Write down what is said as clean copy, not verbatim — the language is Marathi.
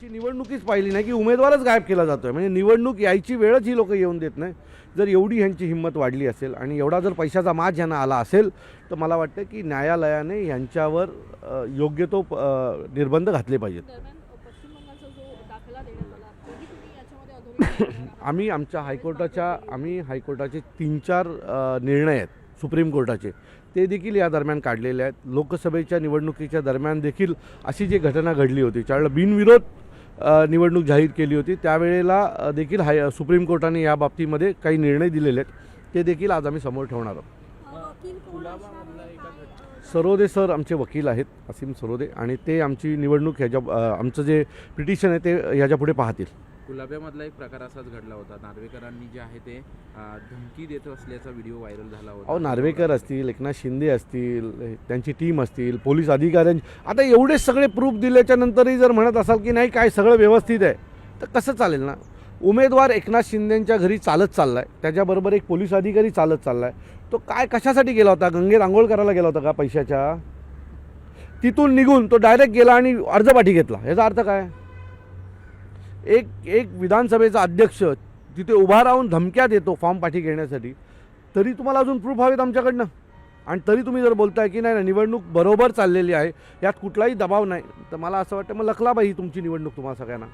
निवडणुकीच पाहिली नाही की उमेदवारच गायब केला जातोय. म्हणजे निवडणूक यायची वेळच ही लोक येऊन देत नाही. जर एवढी ह्यांची हिंमत वाढली असेल आणि एवढा जर पैशाचा माज ह्यांना आला असेल तर मला वाटतं की न्यायालयाने यांच्यावर योग्य तो निर्बंध घातले पाहिजेत. पश्चिम बंगालचा जो दाखला देण्यात आला तोही तुम्ही याच्यामध्ये अधोरेखित आम्ही हायकोर्टाचे 3-4 निर्णय आहेत सुप्रीम कोर्टाचे, ते देखील या दरम्यान काढलेले आहेत. लोकसभेच्या निवडणुकीच्या दरम्यान देखील अशी जी घटना घडली होती, त्यावेळेला बिनविरोध निवडणूक जाहीर केली होती, त्यावेळेला देखील सुप्रीम कोर्टाने या बाबतीमध्ये काही निर्णय दिलेले आहेत, ते देखील आज आम्ही समोर ठेवणार आहोत. सरोदे सर आमचे वकील आहेत, असीम सरोदे, आणि ते आमची निवडणूक आमचं जे पिटिशन आहे ते ह्याच्या पुढे पाहतील. कुलाब्यामधला एक प्रकार असाच घडला होता. नार्वेकरांनी जे आहे ते धमकी देत असल्याचा व्हिडिओ व्हायरल झाला होता. नार्वेकर असतील, एकनाथ शिंदे असतील, त्यांची टीम असतील, पोलीस अधिकाऱ्यांची, आता एवढे सगळे प्रूफ दिल्याच्या नंतरही जर म्हणत असाल की नाही काय सगळं व्यवस्थित आहे, तर कसं चालेल ना. उमेदवार एकनाथ शिंदेंच्या घरी चालत चालला आहे, त्याच्याबरोबर एक पोलीस अधिकारी चालत चालला आहे. तो काय कशासाठी गेला होता? गंगेत आंघोळ करायला गेला होता का पैशाच्या? तिथून निघून तो डायरेक्ट गेला आणि अर्जपाठी घेतला. याचा अर्थ काय? एक विधानसभेचा अध्यक्ष तिथे उभा राहून धमक्या देतो फॉर्म पाठी घेण्यासाठी, तरी तुम्हाला अजून प्रूफ हवेत आमच्याकडनं, आणि तरी तुम्ही जर बोलताय की नाही निवडणूक बरोबर चाललेली आहे, यात कुठलाही दबाव नाही, तर मला असं वाटतं मग लखला बाई तुमची निवडणूक तुम्हाला सगळ्यांना.